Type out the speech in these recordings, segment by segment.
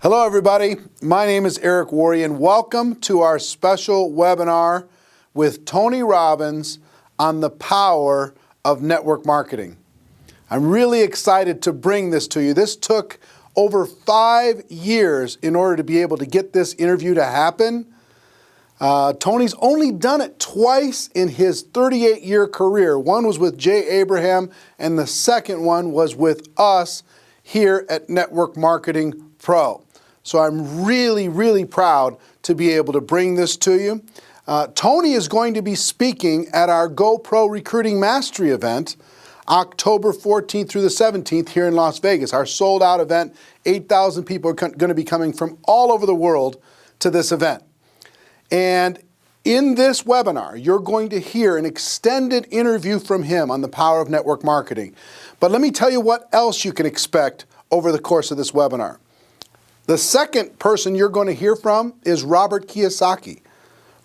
Hello everybody, my name is Eric Worre and welcome to our special webinar with Tony Robbins on the power of network marketing. I'm really excited to bring this to you. This took over 5 years in order to be able to get this interview to happen. Tony's only done it twice in his 38-year career. One was with Jay Abraham and the second one was with us here at Network Marketing Pro. So I'm really proud to be able to bring this to you. Tony is going to be speaking at our GoPro Recruiting Mastery event, October 14th through the 17th here in Las Vegas. Our sold out event, 8,000 people are going to be coming from all over the world to this event. And in this webinar, you're going to hear an extended interview from him on the power of network marketing. But let me tell you what else you can expect over the course of this webinar. The second person you're going to hear from is Robert Kiyosaki,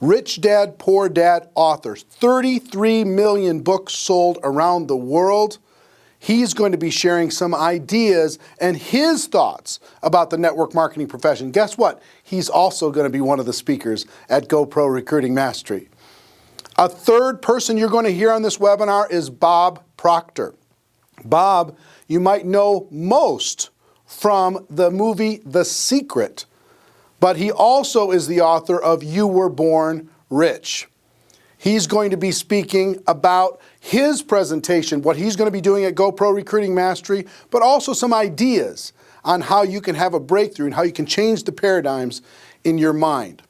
Rich Dad, Poor Dad author, 33 million books sold around the world. He's going to be sharing some ideas and his thoughts about the network marketing profession. Guess what? He's also going to be one of the speakers at GoPro Recruiting Mastery. A third person you're going to hear on this webinar is Bob Proctor. Bob, you might know most from the movie The Secret, but he also is the author of You Were Born Rich. He's going to be speaking about his presentation, what he's going to be doing at GoPro Recruiting Mastery, but also some ideas on how you can have a breakthrough and how you can change the paradigms in your mind.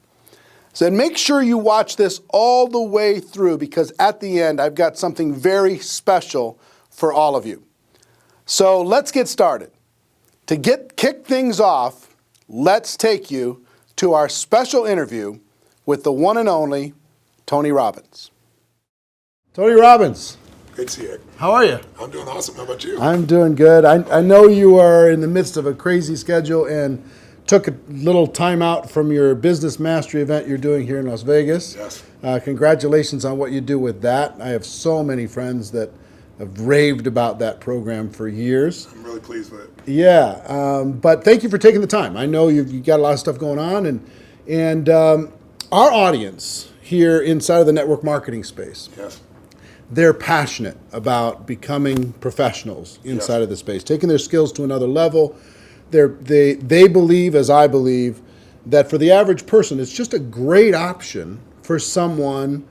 So make sure you watch this all the way through because at the end I've got something very special for all of you. So let's get started. To kick things off, let's take you to our special interview with the one and only Tony Robbins. Tony Robbins. Great to see you, Eric. How are you? I'm doing awesome. How about you? I'm doing good. I know you are in the midst of a crazy schedule and took a little time out from your business mastery event you're doing here in Las Vegas. Yes. Congratulations on what you do with that. I have so many friends that have raved about that program for years. I'm really pleased with it. Yeah, but thank you for taking the time. I know you've got a lot of stuff going on, and our audience here inside of the network marketing space, Yes. they're passionate about becoming professionals inside of the space, taking their skills to another level. They believe, as I believe, that for the average person, it's just a great option for someone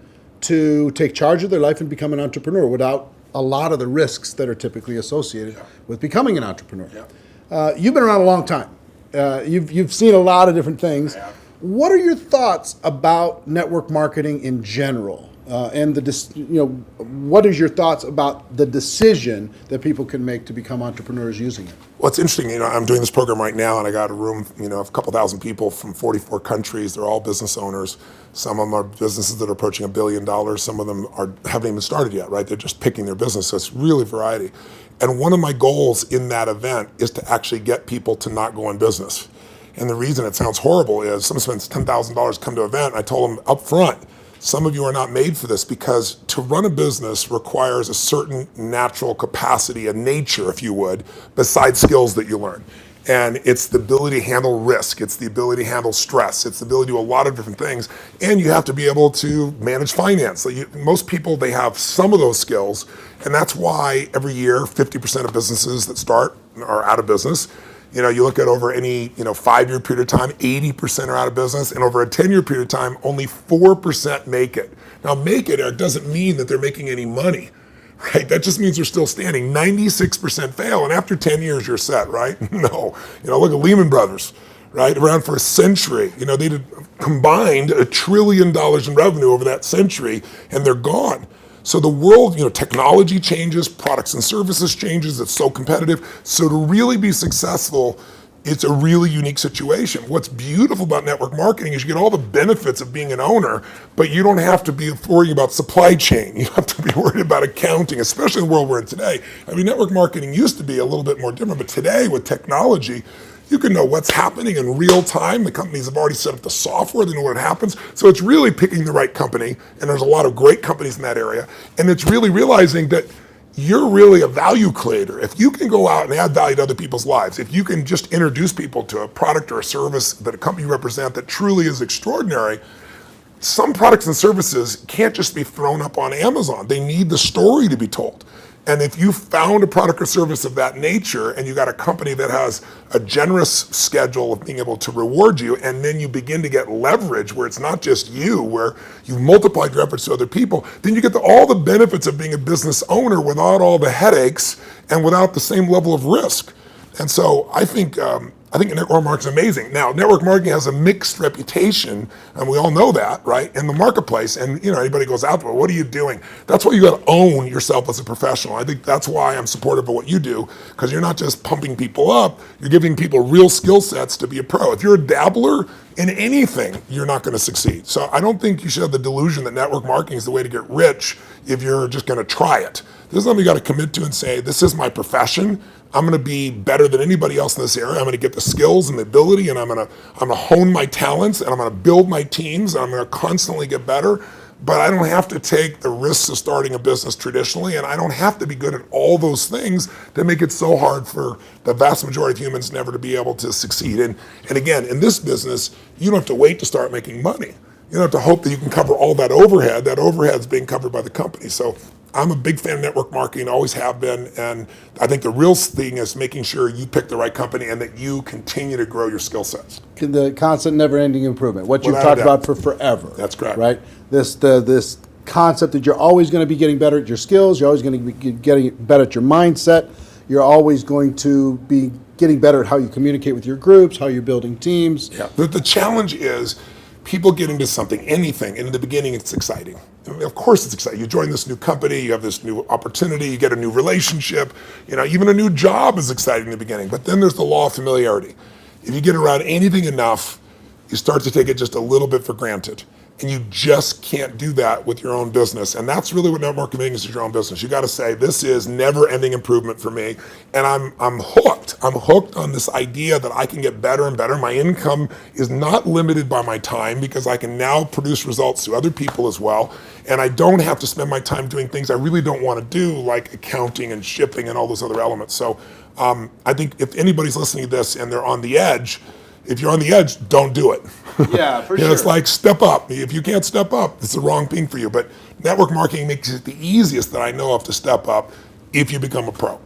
to take charge of their life and become an entrepreneur without a lot of the risks that are typically associated with becoming an entrepreneur. Yeah. You've been around a long time. You've seen a lot of different things. What are your thoughts about network marketing in general? And what is your thoughts about the decision that people can make to become entrepreneurs using it? Well, it's interesting. I'm doing this program right now, and I got a room, of a couple thousand people from 44 countries. They're all business owners. Some of them are businesses that are approaching $1 billion. Some of them haven't even started yet, right? They're just picking their business. So it's really variety. And one of my goals in that event is to actually get people to not go in business. And the reason it sounds horrible is someone spends $10,000 to come to an event. I told them up front, some of you are not made for this because to run a business requires a certain natural capacity, a nature, if you would, besides skills that you learn. And it's the ability to handle risk. It's the ability to handle stress. It's the ability to do a lot of different things. And you have to be able to manage finance. Most people, they have some of those skills. And that's why every year, 50% of businesses that start are out of business. You look at over any 5-year period of time, 80% are out of business, and over a 10-year period of time, only 4% make it. Now, make it, Eric, doesn't mean that they're making any money, right? That just means they're still standing. 96% fail, and after 10 years, you're set, right? No. Look at Lehman Brothers, right? Around for a century. They did combined $1 trillion in revenue over that century, and they're gone. So the world, technology changes, products and services changes, it's so competitive. So to really be successful, it's a really unique situation. What's beautiful about network marketing is you get all the benefits of being an owner, but you don't have to be worrying about supply chain. You don't have to be worried about accounting, especially in the world we're in today. Network marketing used to be a little bit more different, but today with technology, you can know what's happening in real time. The companies have already set up the software, they know what happens. So it's really picking the right company, and there's a lot of great companies in that area. And it's really realizing that you're really a value creator. If you can go out and add value to other people's lives, if you can just introduce people to a product or a service that a company you represent that truly is extraordinary, some products and services can't just be thrown up on Amazon. They need the story to be told. And if you found a product or service of that nature and you got a company that has a generous schedule of being able to reward you, and then you begin to get leverage where it's not just you, where you've multiplied your efforts to other people, then you get all the benefits of being a business owner without all the headaches and without the same level of risk. And so I think network marketing is amazing. Now, network marketing has a mixed reputation, and we all know that, right, in the marketplace. And anybody goes out there, what are you doing? That's why you got to own yourself as a professional. I think that's why I'm supportive of what you do, because you're not just pumping people up, you're giving people real skill sets to be a pro. If you're a dabbler in anything, you're not going to succeed. So I don't think you should have the delusion that network marketing is the way to get rich if you're just going to try it. This is something you got to commit to and say, this is my profession. I'm going to be better than anybody else in this area. I'm going to get the skills and the ability, and I'm going to hone my talents, and I'm going to build my teams, and I'm going to constantly get better. But I don't have to take the risks of starting a business traditionally, and I don't have to be good at all those things that make it so hard for the vast majority of humans never to be able to succeed. And again, in this business, you don't have to wait to start making money. You don't have to hope that you can cover all that overhead. That overhead is being covered by the company. So I'm a big fan of network marketing, always have been, and I think the real thing is making sure you pick the right company and that you continue to grow your skill sets. The constant, never-ending improvement, what you've Without a talked doubt. about for forever. That's correct. Right? This concept that you're always going to be getting better at your skills, you're always going to be getting better at your mindset, you're always going to be getting better at how you communicate with your groups, how you're building teams. Yeah. The challenge is people get into something, anything, and in the beginning it's exciting. I mean, of course it's exciting. You join this new company, you have this new opportunity, you get a new relationship, even a new job is exciting in the beginning. But then there's the law of familiarity. If you get around anything enough, you start to take it just a little bit for granted. And you just can't do that with your own business. And that's really what network marketing is your own business. You got to say, this is never-ending improvement for me. And I'm hooked. I'm hooked on this idea that I can get better and better. My income is not limited by my time because I can now produce results to other people as well. And I don't have to spend my time doing things I really don't want to do, like accounting and shipping and all those other elements. So I think if anybody's listening to this and they're on the edge, if you're on the edge, don't do it. Yeah, for sure. It's like step up. If you can't step up, it's the wrong thing for you. But network marketing makes it the easiest that I know of to step up if you become a pro.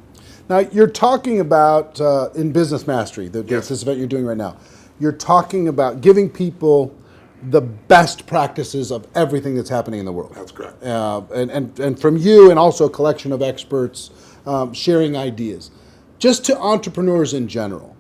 Now, you're talking about, in Business Mastery, Yes. this event you're doing right now, you're talking about giving people the best practices of everything that's happening in the world. That's correct. And from you and also a collection of experts sharing ideas. Just to entrepreneurs in general.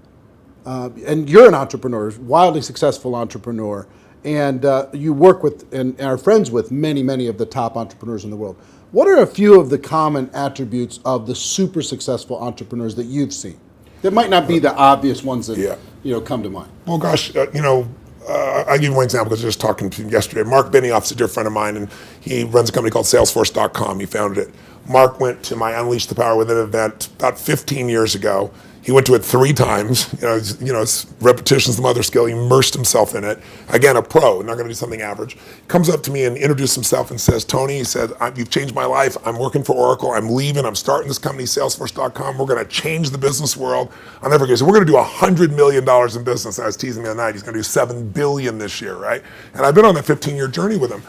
And you're an entrepreneur, wildly successful entrepreneur, and you work with and are friends with many, many of the top entrepreneurs in the world. What are a few of the common attributes of the super successful entrepreneurs that you've seen? That might not be the obvious ones that come to mind. Well, gosh, I'll give you one example because I was just talking to him yesterday. Mark Benioff's a dear friend of mine, and he runs a company called Salesforce.com. He founded it. Mark went to my Unleash the Power Within event about 15 years ago. He went to it 3 times. It's repetition's the mother skill. He immersed himself in it. Again, a pro, not going to do something average. Comes up to me and introduces himself and says, Tony, he said, you've changed my life. I'm working for Oracle. I'm leaving. I'm starting this company, Salesforce.com. We're going to change the business world. I'll never forget. So we're going to do $100 million in business. I was teasing me the other night. He's going to do $7 billion this year, right? And I've been on that 15-year journey with him.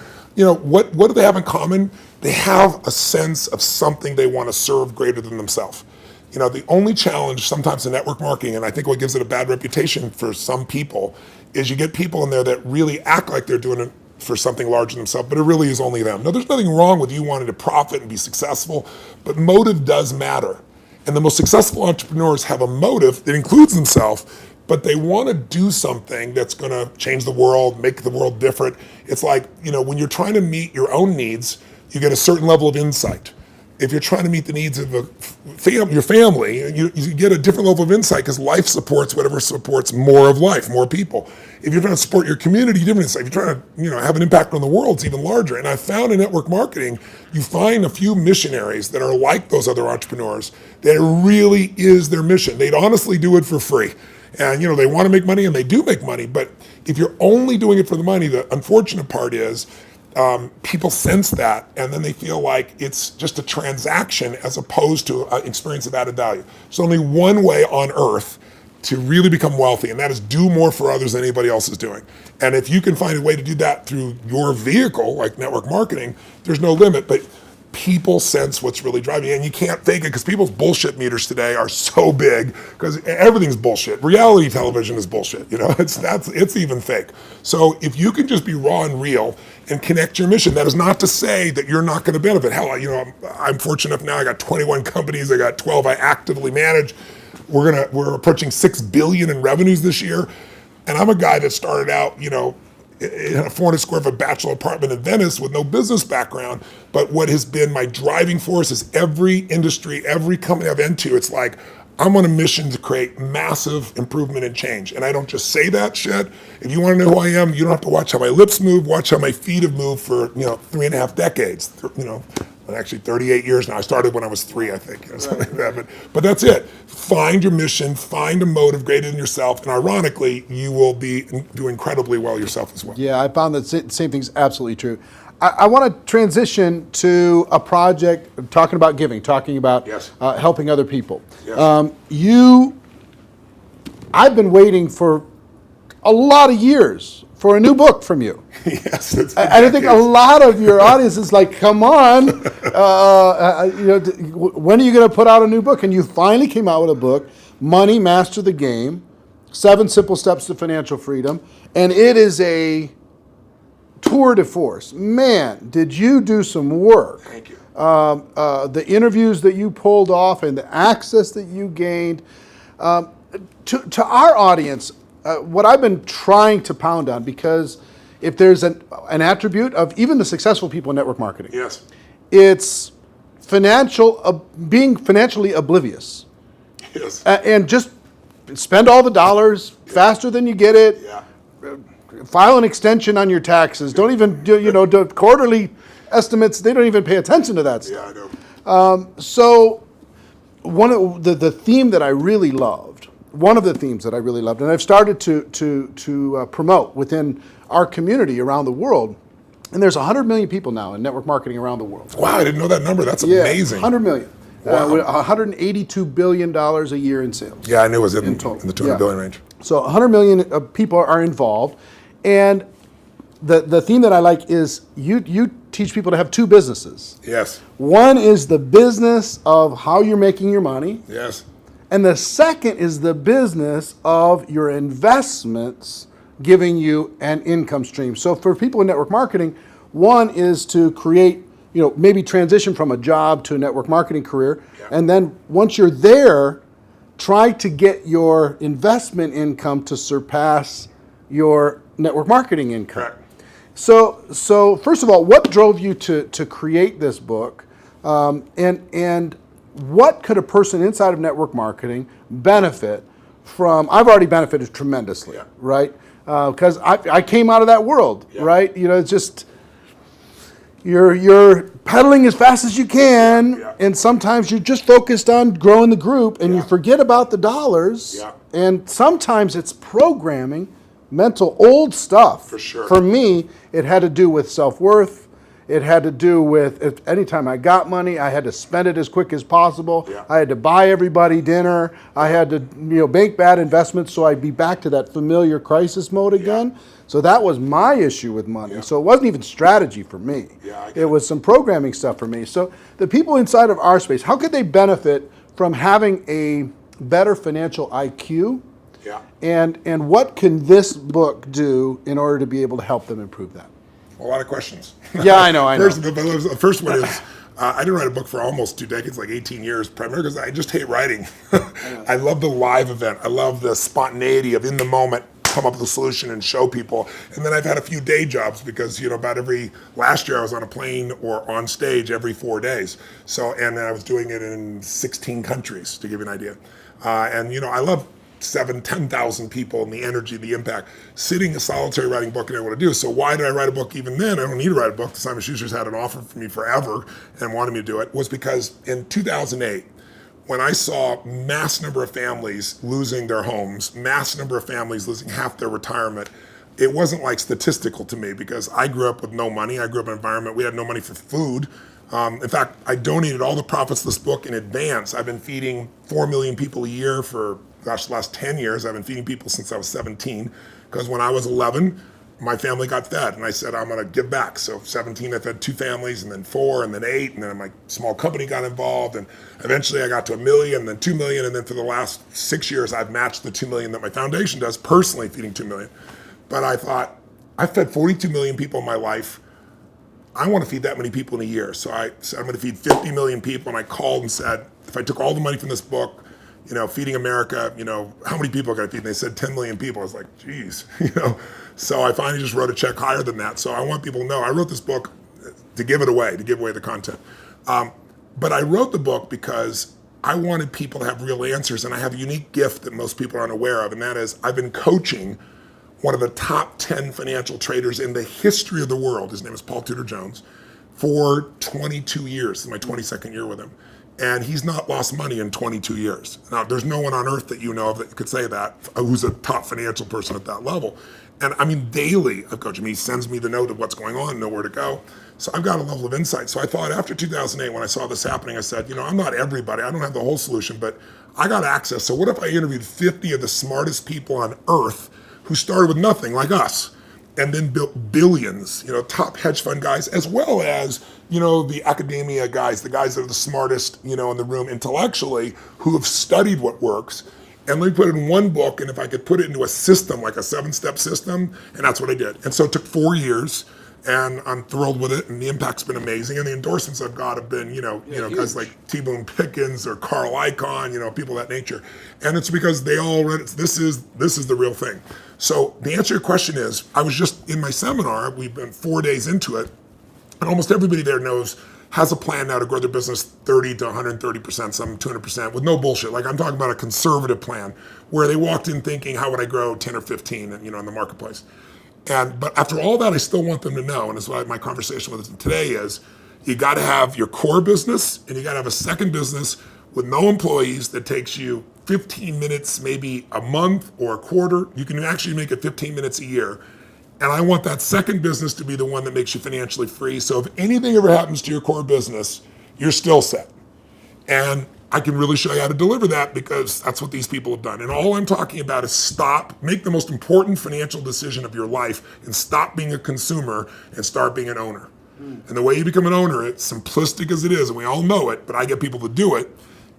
What do they have in common? They have a sense of something they want to serve greater than themselves. The only challenge sometimes in network marketing, and I think what gives it a bad reputation for some people, is you get people in there that really act like they're doing it for something larger than themselves, but it really is only them. Now, there's nothing wrong with you wanting to profit and be successful, but motive does matter. And the most successful entrepreneurs have a motive that includes themselves, but they want to do something that's going to change the world, make the world different. It's like, when you're trying to meet your own needs, you get a certain level of insight. If you're trying to meet the needs of your family, you get a different level of insight because life supports whatever supports more of life, more people. If you're trying to support your community, different insight. If you're trying to have an impact on the world, it's even larger. And I found in network marketing, you find a few missionaries that are like those other entrepreneurs that it really is their mission. They'd honestly do it for free. And they want to make money and they do make money. But if you're only doing it for the money, the unfortunate part is people sense that, and then they feel like it's just a transaction as opposed to an experience of added value. There's only one way on earth to really become wealthy, and that is do more for others than anybody else is doing. And if you can find a way to do that through your vehicle, like network marketing, there's no limit. But people sense what's really driving you, and you can't fake it because people's bullshit meters today are so big because everything's bullshit. Reality television is bullshit. It's even fake. So if you can just be raw and real and connect your mission, that is not to say that you're not going to benefit. Hell, I'm fortunate enough now. I got 21 companies. I got 12 I actively manage. We're approaching $6 billion in revenues this year, and I'm a guy that started out, in a 400 square foot bachelor apartment in Venice with no business background. But what has been my driving force is every industry, every company I've been to, it's like, I'm on a mission to create massive improvement and change. And I don't just say that shit. If you want to know who I am, you don't have to watch how my lips move, watch how my feet have moved for, 3.5 decades, actually 38 years now. I started when I was 3, I think, something like that. But that's it. Find your mission, find a motive greater than yourself, and ironically, you will do incredibly well yourself as well. Yeah, I found that same thing's absolutely true. I want to transition to a project talking about giving, talking about Yes. Helping other people. Yes. I've been waiting for a lot of years for a new book from you. Yes, I think a lot of your audience is like, come on, when are you going to put out a new book? And you finally came out with a book, Money, Master the Game, 7 Simple Steps to Financial Freedom. And it is a tour de force. Man, did you do some work. Thank you. The interviews that you pulled off and the access that you gained. To our audience, what I've been trying to pound on, because if there's an attribute of even the successful people in network marketing, Yes. it's being financially oblivious. Yes. And just spend all the dollars faster than you get it. Yeah. File an extension on your taxes. Don't even do quarterly estimates. They don't even pay attention to that stuff. Yeah, I know. So one of the theme that I really loved, one of the themes that I really loved, and I've started to promote within our community around the world, and there's 100 million people now in network marketing around the world. Wow, I didn't know that number. That's Yeah, amazing. 100 million. Wow. With $182 billion a year in sales. Yeah, I knew it was in total. the 200 billion range. So 100 million people are involved, and the theme that I like is you teach people to have 2 businesses. Yes. One is the business of how you're making your money, Yes. and the second is the business of your investments giving you an income stream. So for people in network marketing, one is to create, maybe transition from a job to a network marketing career, and then once you're there, try to get your investment income to surpass your network marketing income. Correct. So first of all, what drove you to create this book, and what could a person inside of network marketing benefit from? I've already benefited tremendously, right? Because I came out of that world, right? It's just you're pedaling as fast as you can, and sometimes you're just focused on growing the group, and you forget about the dollars. And sometimes it's programming, mental old stuff. For sure. For me, it had to do with self-worth. It had to do with if anytime I got money, I had to spend it as quick as possible. I had to buy everybody dinner. I had to make bad investments so I'd be back to that familiar crisis mode again. So that was my issue with money. So it wasn't even strategy for me. It was some programming stuff for me. So the people inside of our space, how could they benefit from having a better financial IQ? And what can this book do in order to be able to help them improve that? A lot of questions. Yeah, I know. The first one is, I didn't write a book for almost 2 decades, like 18 years, primarily because I just hate writing. I love the live event. I love the spontaneity of in the moment, come up with a solution and show people. And then I've had a few day jobs because, last year I was on a plane or on stage every 4 days. And then I was doing it in 16 countries, to give you an idea. I love 10,000 people and the energy, the impact. Sitting a solitary writing book, and I want to do. So why did I write a book even then? I don't need to write a book. Simon Schuster's had an offer for me forever and wanted me to do it. Was because in 2008, when I saw mass number of families losing their homes, mass number of families losing half their retirement, it wasn't like statistical to me because I grew up with no money. I grew up in an environment, we had no money for food. In fact, I donated all the profits of this book in advance. I've been feeding 4 million people a year for, the last 10 years. I've been feeding people since I was 17, because when I was 11, my family got fed, and I said, I'm gonna give back. So 17, I fed 2 families, and then 4, and then 8, and then my small company got involved, and eventually I got to 1 million, and then 2 million, and then for the last 6 years, I've matched the 2 million that my foundation does, personally feeding 2 million. But I thought, I fed 42 million people in my life. I want to feed that many people in a year. So I said, I'm going to feed 50 million people. And I called and said, if I took all the money from this book, Feeding America, how many people can I feed? And they said 10 million people. I was like, geez, So I finally just wrote a check higher than that. So I want people to know, I wrote this book to give it away, to give away the content. But I wrote the book because I wanted people to have real answers. And I have a unique gift that most people aren't aware of. And that is, I've been coaching one of the top 10 financial traders in the history of the world. His name is Paul Tudor Jones, for 22 years. This is my 22nd year with him. And he's not lost money in 22 years. Now, there's no one on earth that you know of that could say that, who's a top financial person at that level. And I mean, daily I've coached him. He sends me the note of what's going on, nowhere to go. So I've got a level of insight. So I thought after 2008, when I saw this happening, I said, I'm not everybody. I don't have the whole solution, but I got access. So what if I interviewed 50 of the smartest people on earth who started with nothing, like us, and then built billions, top hedge fund guys, as well as, the academia guys, the guys that are the smartest, in the room intellectually, who have studied what works. And let me put it in one book, and if I could put it into a system, like a 7-step system, and that's what I did. And so it took 4 years, and I'm thrilled with it, and the impact's been amazing, and the endorsements I've got have been, guys like T. Boone Pickens or Carl Icahn, people of that nature. And it's because they all read it. This is the real thing. So the answer to your question is, I was just in my seminar, we've been 4 days into it, and almost everybody there has a plan now to grow their business 30 to 130%, some 200%, with no bullshit. Like, I'm talking about a conservative plan where they walked in thinking, how would I grow 10 or 15, in the marketplace? But after all that, I still want them to know, and that's why my conversation with them today is, you got to have your core business, and you got to have a second business with no employees that takes you 15 minutes, maybe a month or a quarter. You can actually make it 15 minutes a year. And I want that second business to be the one that makes you financially free. So if anything ever happens to your core business, you're still set. And I can really show you how to deliver that, because that's what these people have done. And all I'm talking about is make the most important financial decision of your life, and stop being a consumer and start being an owner. And the way you become an owner, it's simplistic as it is, and we all know it, but I get people to do it,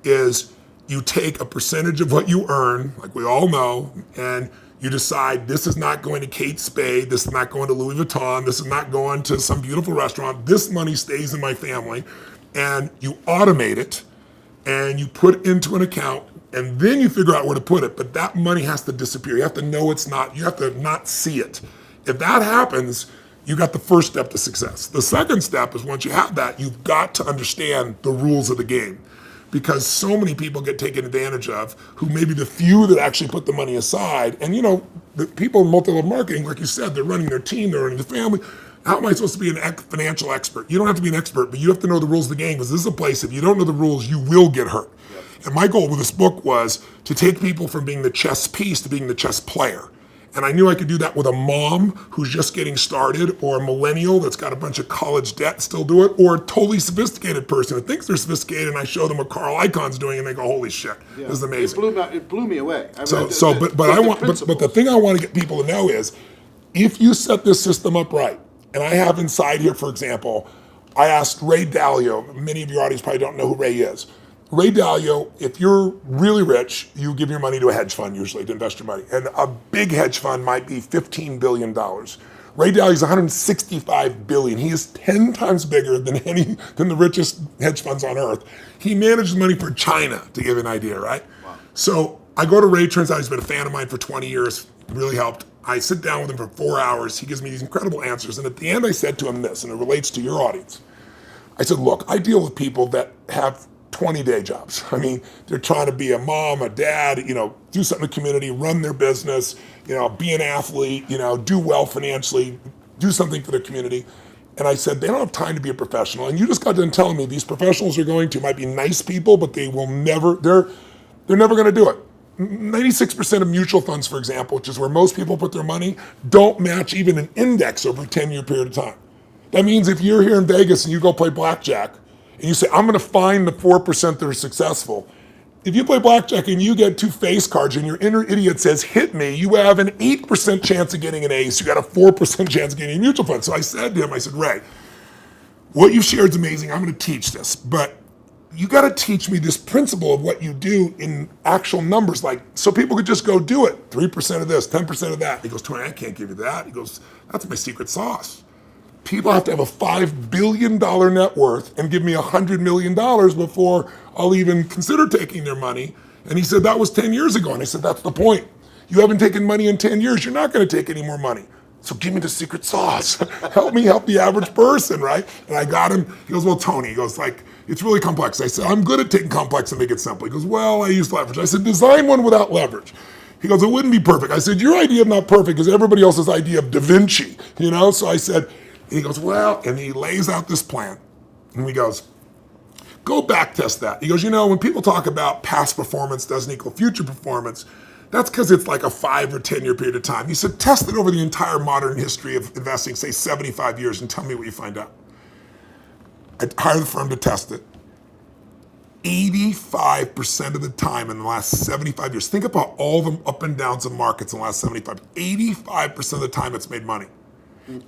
is you take a percentage of what you earn, like we all know, and you decide, this is not going to Kate Spade, this is not going to Louis Vuitton, this is not going to some beautiful restaurant, this money stays in my family, and you automate it, and you put it into an account, and then you figure out where to put it. But that money has to disappear. You have to know you have to not see it. If that happens, you got the first step to success. The second step is, once you have that, you've got to understand the rules of the game. Because so many people get taken advantage of, who may be the few that actually put the money aside. And the people in multi-level marketing, like you said, they're running their team, they're running the family. How am I supposed to be a financial expert? You don't have to be an expert, but you have to know the rules of the game, because this is a place, if you don't know the rules, you will get hurt. Yep. And my goal with this book was to take people from being the chess piece to being the chess player. And I knew I could do that with a mom who's just getting started, or a millennial that's got a bunch of college debt, still do it, or a totally sophisticated person who thinks they're sophisticated, and I show them what Carl Icahn's doing, and they go, holy shit, this is amazing. It blew me away. But the thing I want to get people to know is, if you set this system up right, and I have inside here, for example, I asked Ray Dalio, many of your audience probably don't know who Ray is. Ray Dalio, if you're really rich, you give your money to a hedge fund usually to invest your money. And a big hedge fund might be $15 billion. Ray Dalio's $165 billion. He is 10 times bigger than the richest hedge funds on earth. He manages money for China, to give you an idea, right? Wow. So I go to Ray, turns out he's been a fan of mine for 20 years, really helped. I sit down with him for 4 hours. He gives me these incredible answers. And at the end, I said to him this, and it relates to your audience. I said, look, I deal with people that have 20-day jobs. I mean, they're trying to be a mom, a dad, do something in the community, run their business, be an athlete, do well financially, do something for their community. And I said, they don't have time to be a professional. And you just got done telling me these professionals might be nice people, but they will never, they're never going to do it. 96% of mutual funds, for example, which is where most people put their money, don't match even an index over a 10-year period of time. That means if you're here in Vegas and you go play blackjack and you say, I'm going to find the 4% that are successful. If you play blackjack and you get 2 face cards and your inner idiot says, hit me, you have an 8% chance of getting an ace. You got a 4% chance of getting a mutual fund. So I said to him, I said, Ray, what you've shared is amazing. I'm going to teach this, but you got to teach me this principle of what you do in actual numbers, like so people could just go do it. 3% of this, 10% of that. He goes, Tony, I can't give you that. He goes, that's my secret sauce. People have to have a $5 billion net worth and give me $100 million before I'll even consider taking their money. And he said, that was 10 years ago. And I said, that's the point. You haven't taken money in 10 years. You're not going to take any more money. So give me the secret sauce. Help me help the average person, right? And I got him. He goes, well, Tony, he goes, like, it's really complex. I said, I'm good at taking complex and make it simple. He goes, well, I use leverage. I said, design one without leverage. He goes, it wouldn't be perfect. I said, your idea of not perfect is everybody else's idea of Da Vinci, you know? So I said, and he goes, well, and he lays out this plan. And he goes, go back test that. He goes, you know, when people talk about past performance doesn't equal future performance, that's because it's like a 5 or 10 year period of time. He said, test it over the entire modern history of investing, say 75 years, and tell me what you find out. I hired the firm to test it. 85% of the time in the last 75 years, think about all the up and downs of markets in the last 85% of the time it's made money.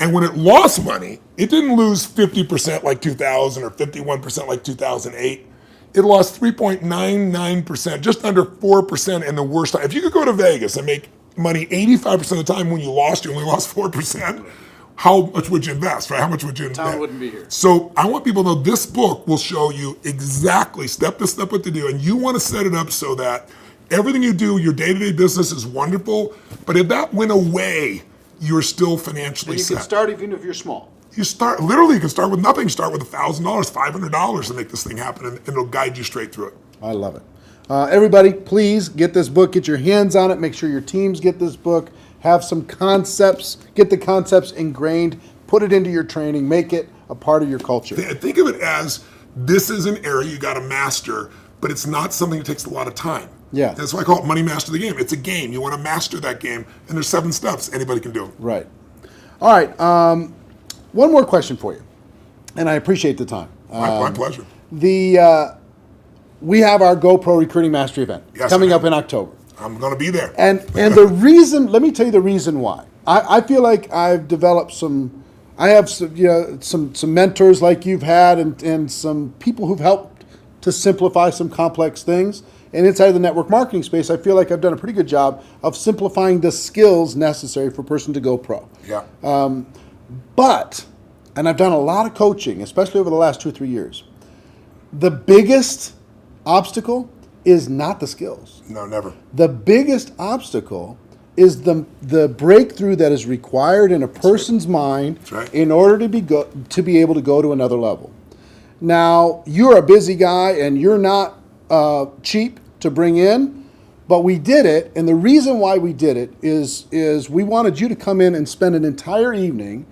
And when it lost money, it didn't lose 50% like 2000 or 51% like 2008. It lost 3.99%, just under 4% in the worst time. If you could go to Vegas and make money 85% of the time when you only lost 4%, how much would you invest, right? How much would you invest? Town wouldn't be here. So I want people to know this book will show you exactly step to step what to do. And you want to set it up so that everything you do, your day-to-day business is wonderful. But if that went away, you're still financially And you set. can start even if you're small. You can start with nothing. Start with $1,000, $500 to make this thing happen, and it'll guide you straight through it. I love it. Everybody, please get this book, get your hands on it, make sure your teams get this book, have some concepts, get the concepts ingrained, put it into your training, make it a part of your culture. Think of it as this is an area you got to master, but it's not something that takes a lot of time. Yeah. That's why I call it Money Master the Game. It's a game. You want to master that game, and there's 7 steps. Anybody can do it. Right. All right. One more question for you, and I appreciate the time. My pleasure. We have our GoPro Recruiting Mastery event coming up in October. I'm going to be there. And the reason, let me tell you the reason why. I feel like I've developed some mentors like you've had and some people who've helped to simplify some complex things. And inside of the network marketing space, I feel like I've done a pretty good job of simplifying the skills necessary for a person to go pro. Yeah. And I've done a lot of coaching, especially over the last 2 or 3 years. The biggest obstacle is not the skills. No, never. The biggest obstacle is the breakthrough that is required in a person's mind in order to be able to go to another level. Now, you're a busy guy and you're not cheap to bring in, but we did it, and the reason why we did it is we wanted you to come in and spend an entire evening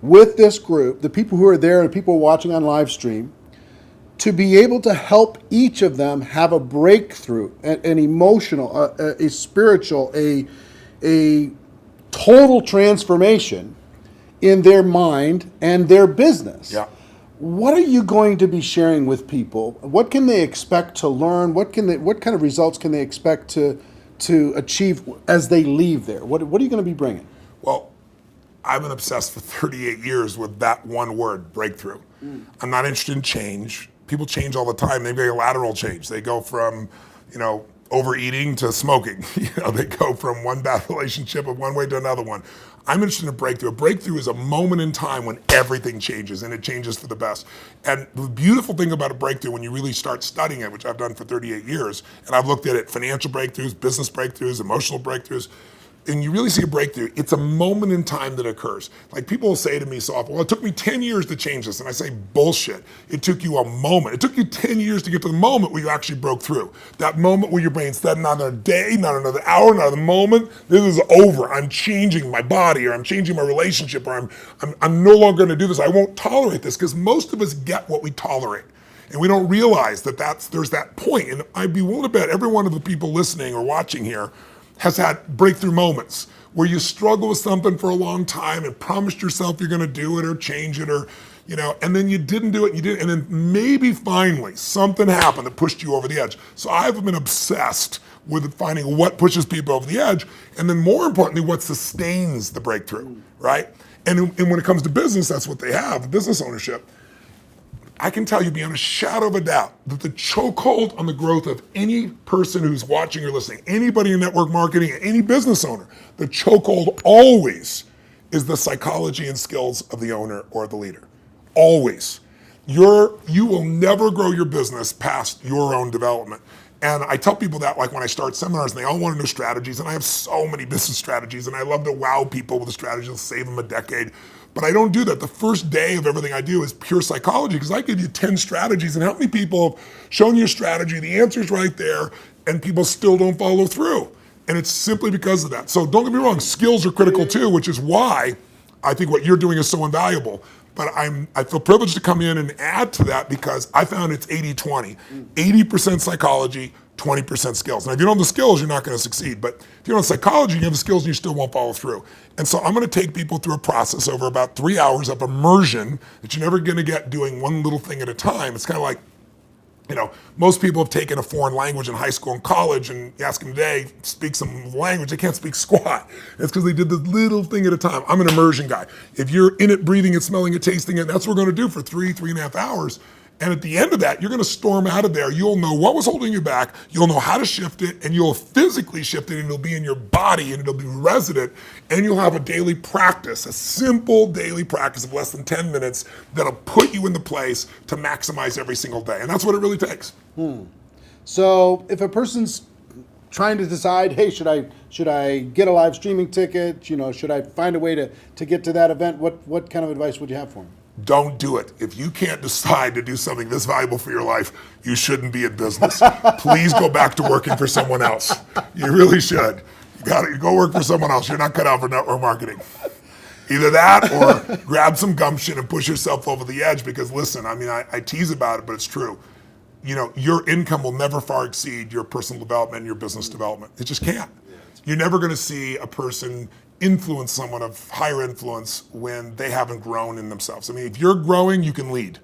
with this group, the people who are there and people watching on live stream, to be able to help each of them have a breakthrough, an emotional, a spiritual, a total transformation in their mind and their business. Yeah. What are you going to be sharing with people? What can they expect to learn? What kind of results can they expect to achieve as they leave there? What are you going to be bringing? Well, I've been obsessed for 38 years with that one word, breakthrough. I'm not interested in change. People change all the time. They make a lateral change. They go from, overeating to smoking. They go from one bad relationship of one way to another one. I'm interested in a breakthrough. A breakthrough is a moment in time when everything changes, and it changes for the best. And the beautiful thing about a breakthrough, when you really start studying it, which I've done for 38 years, and I've looked at it, financial breakthroughs, business breakthroughs, emotional breakthroughs, and you really see a breakthrough, it's a moment in time that occurs. Like people will say to me so often, well, it took me 10 years to change this. And I say, bullshit. It took you a moment. It took you 10 years to get to the moment where you actually broke through. That moment where your brain said, not another day, not another hour, not another moment. This is over. I'm changing my body, or I'm changing my relationship, or I'm no longer going to do this. I won't tolerate this, because most of us get what we tolerate. And we don't realize that there's that point. And I'd be willing to bet every one of the people listening or watching here has had breakthrough moments where you struggle with something for a long time and promised yourself you're gonna do it or change it or, and then you didn't do it, and then maybe finally something happened that pushed you over the edge. So I've been obsessed with finding what pushes people over the edge, and then more importantly, what sustains the breakthrough, right? And when it comes to business, that's what they have, business ownership. I can tell you beyond a shadow of a doubt that the chokehold on the growth of any person who's watching or listening, anybody in network marketing, any business owner, the chokehold always is the psychology and skills of the owner or the leader. Always. You will never grow your business past your own development. And I tell people that like when I start seminars and they all want to know strategies, and I have so many business strategies and I love to wow people with the strategies and save them a decade. But I don't do that. The first day of everything I do is pure psychology because I give you 10 strategies, and how many people have shown you a strategy, the answer's right there, and people still don't follow through. And it's simply because of that. So don't get me wrong, skills are critical too, which is why I think what you're doing is so invaluable. But I feel privileged to come in and add to that because I found it's 80-20. 80% psychology, 20% skills. Now, if you don't have the skills, you're not going to succeed. But if you don't have psychology, you have the skills and you still won't follow through. And so I'm going to take people through a process over about 3 hours of immersion that you're never going to get doing one little thing at a time. It's kind of like, most people have taken a foreign language in high school and college, and you ask them today, speak some language, they can't speak squat. It's because they did this little thing at a time. I'm an immersion guy. If you're in it, breathing it, smelling it, tasting it, that's what we're going to do for 3.5 hours. And at the end of that, you're going to storm out of there. You'll know what was holding you back. You'll know how to shift it, and you'll physically shift it, and it'll be in your body, and it'll be resident, and you'll have a daily practice, a simple daily practice of less than 10 minutes that'll put you in the place to maximize every single day. And that's what it really takes. So if a person's trying to decide, hey, should I get a live streaming ticket? Should I find a way to get to that event? What kind of advice would you have for them? Don't do it. If you can't decide to do something this valuable for your life, you shouldn't be in business. Please go back to working for someone else. You really should. You gotta go work for someone else. You're not cut out for network marketing. Either that or grab some gumption and push yourself over the edge because listen, I tease about it, but it's true. Your income will never far exceed your personal development and your business development. It just can't. You're never gonna see a person influence someone of higher influence when they haven't grown in themselves. If you're growing, you can lead.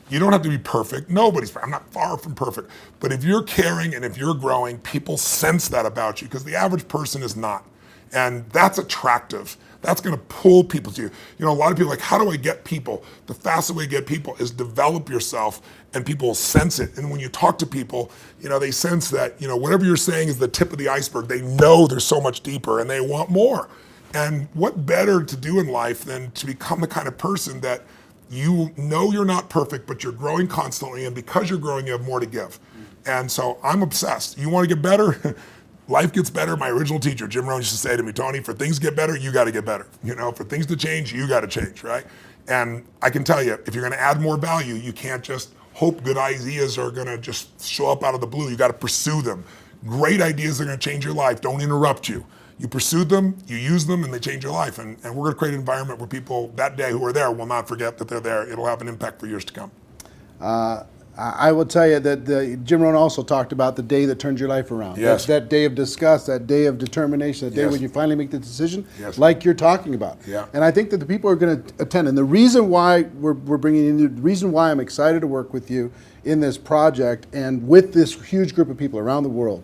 You don't have to be perfect. I'm not far from perfect. But if you're caring and if you're growing, people sense that about you because the average person is not. And that's attractive. That's going to pull people to you. A lot of people are like, how do I get people? The fastest way to get people is develop yourself and people will sense it. And when you talk to people, they sense that, whatever you're saying is the tip of the iceberg. They know there's so much deeper and they want more. And what better to do in life than to become the kind of person that you're not perfect, but you're growing constantly. And because you're growing, you have more to give. And so I'm obsessed. You want to get better? Life gets better. My original teacher, Jim Rohn, used to say to me, Tony, for things to get better, you got to get better. For things to change, you got to change, right? And I can tell you, if you're going to add more value, you can't just hope good ideas are going to just show up out of the blue. You got to pursue them. Great ideas are going to change your life. Don't interrupt you. You pursue them, you use them, and they change your life. And we're going to create an environment where people that day who are there will not forget that they're there. It'll have an impact for years to come. I will tell you that Jim Rohn also talked about the day that turns your life around. Yes. That day of disgust, that day of determination, that day Yes. when you finally make the decision, Yes. like you're talking about. Yeah. And I think that the people are going to attend. And the reason why we're bringing in you, the reason why I'm excited to work with you in this project and with this huge group of people around the world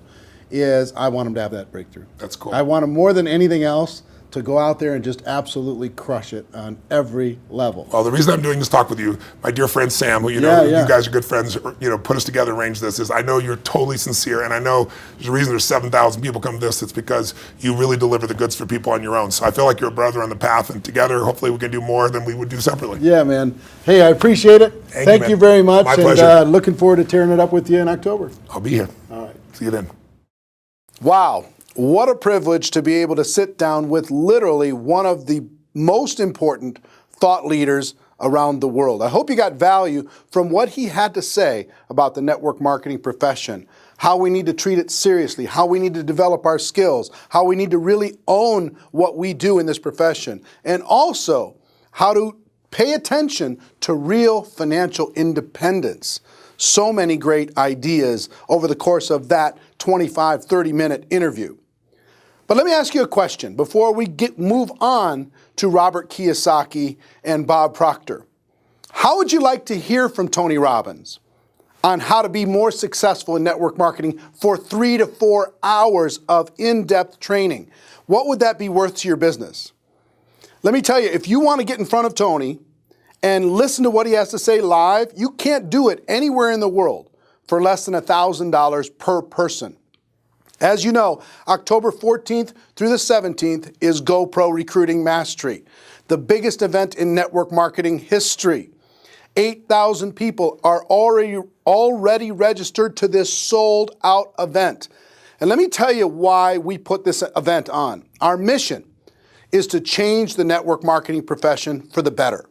is I want them to have that breakthrough. That's cool. I want them more than anything else to go out there and just absolutely crush it on every level. Well, the reason I'm doing this talk with you, my dear friend Sam, who you guys are good friends, put us together and arranged this, is I know you're totally sincere, and I know there's a reason there's 7,000 people come to this. It's because you really deliver the goods for people on your own. So I feel like you're a brother on the path, and together, hopefully, we can do more than we would do separately. Yeah, man. Hey, I appreciate it. Thank you very much. My pleasure. Looking forward to tearing it up with you in October. I'll be here. All right. See you then. Wow. What a privilege to be able to sit down with literally one of the most important thought leaders around the world. I hope you got value from what he had to say about the network marketing profession, how we need to treat it seriously, how we need to develop our skills, how we need to really own what we do in this profession, and also how to pay attention to real financial independence. so many great ideas over the course of that 25, 30-minute interview. But let me ask you a question before we move on to Robert Kiyosaki and Bob Proctor. How would you like to hear from Tony Robbins on how to be more successful in network marketing for 3 to 4 hours of in-depth training? What would that be worth to your business? Let me tell you, if you want to get in front of Tony and listen to what he has to say live, you can't do it anywhere in the world for less than $1,000 per person. As you know, October 14th through the 17th is GoPro Recruiting Mastery, the biggest event in network marketing history. 8,000 people are already registered to this sold-out event. And let me tell you why we put this event on. Our mission is to change the network marketing profession for the better,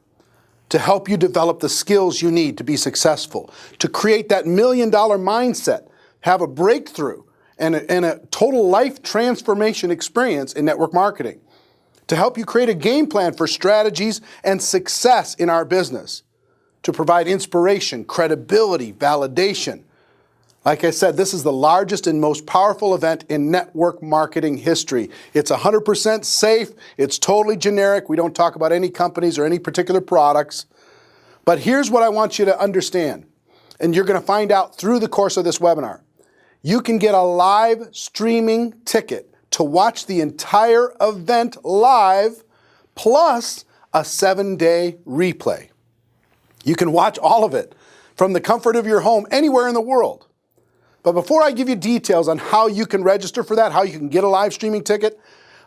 to help you develop the skills you need to be successful, to create that $1 million mindset, have a breakthrough, and a total life transformation experience in network marketing, to help you create a game plan for strategies and success in our business, to provide inspiration, credibility, validation. Like I said, this is the largest and most powerful event in network marketing history. It's 100% safe. It's totally generic. We don't talk about any companies or any particular products. But here's what I want you to understand, and you're going to find out through the course of this webinar. You can get a live streaming ticket to watch the entire event live, plus a 7-day replay. You can watch all of it from the comfort of your home anywhere in the world. But before I give you details on how you can register for that, how you can get a live streaming ticket,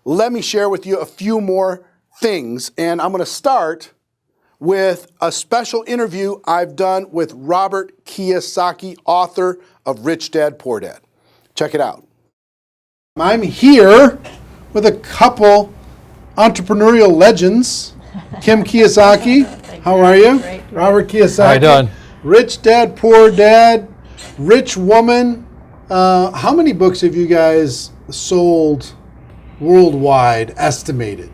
let me share with you a few more things. And I'm going to start with a special interview I've done with Robert Kiyosaki, author of Rich Dad, Poor Dad. Check it out. I'm here with a couple entrepreneurial legends. Kim Kiyosaki, how are you? Great. Robert Kiyosaki. How you doing? Rich Dad, Poor Dad, Rich Woman. How many books have you guys sold worldwide, estimated?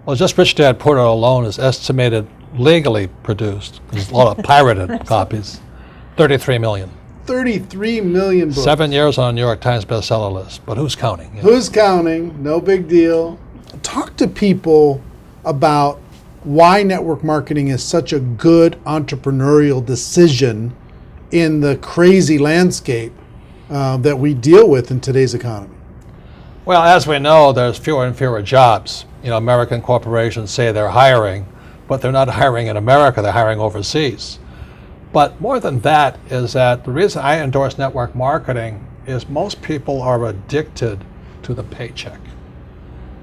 Well, just Rich Dad, Poor Dad alone is estimated legally produced. There's a lot of pirated copies. 33 million. 33 million books. 7 years on a New York Times bestseller list, but who's counting? You know? Who's counting? No big deal. Talk to people about why network marketing is such a good entrepreneurial decision in the crazy landscape that we deal with in today's economy. Well, as we know, there's fewer and fewer jobs. You know, American corporations say they're hiring, but they're not hiring in America, they're hiring overseas. But more than that is that the reason I endorse network marketing is most people are addicted to the paycheck.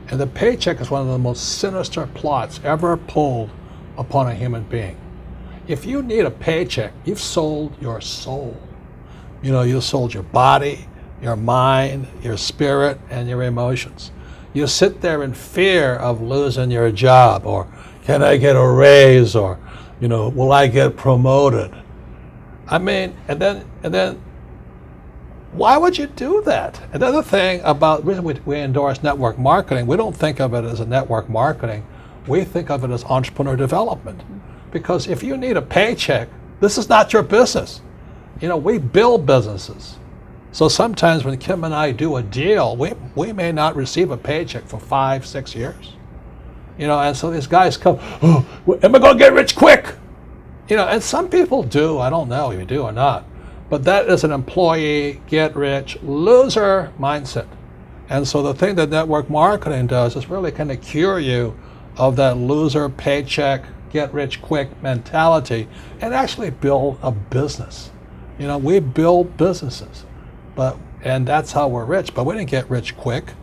And the paycheck is one of the most sinister plots ever pulled upon a human being. If you need a paycheck, you've sold your soul. You know, you sold your body, your mind, your spirit, and your emotions. You sit there in fear of losing your job, or can I get a raise, or, you know, will I get promoted? I mean, and then why would you do that? Another thing about the reason we endorse network marketing, we don't think of it as a network marketing, we think of it as entrepreneur development. Because if you need a paycheck, this is not your business. You know, we build businesses. So sometimes when Kim and I do a deal, we may not receive a paycheck for 5-6 years. You know, and so these guys come, oh, am I gonna get rich quick? You know, and some people do, I don't know if you do or not. But that is an employee, get rich, loser mindset. And so the thing that network marketing does is really kind of cure you of that loser paycheck, get rich quick mentality and actually build a business. You know, we build businesses, and that's how we're rich, but we didn't get rich quick,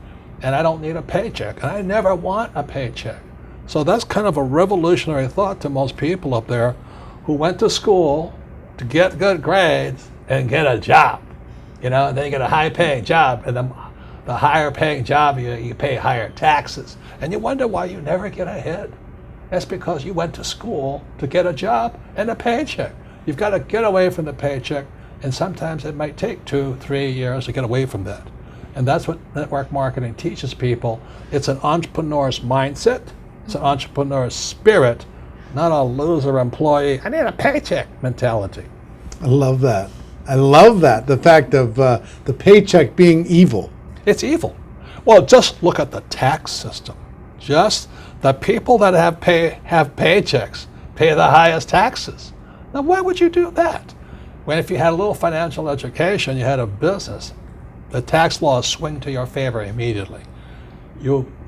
and I don't need a paycheck, and I never want a paycheck. So that's kind of a revolutionary thought to most people up there who went to school to get good grades and get a job. You know, and then you get a high-paying job, and the higher-paying job, you pay higher taxes, and you wonder why you never get ahead. That's because you went to school to get a job and a paycheck. You've got to get away from the paycheck, and sometimes it might take 2-3 years to get away from that. And that's what network marketing teaches people. It's an entrepreneur's mindset, it's an entrepreneur's spirit, not a loser employee, I need a paycheck mentality. I love that. I love that. The fact of the paycheck being evil. It's evil. Well, just look at the tax system. Just the people that have paychecks pay the highest taxes. Now, why would you do that? When if you had a little financial education, you had a business, the tax laws swing to your favor immediately.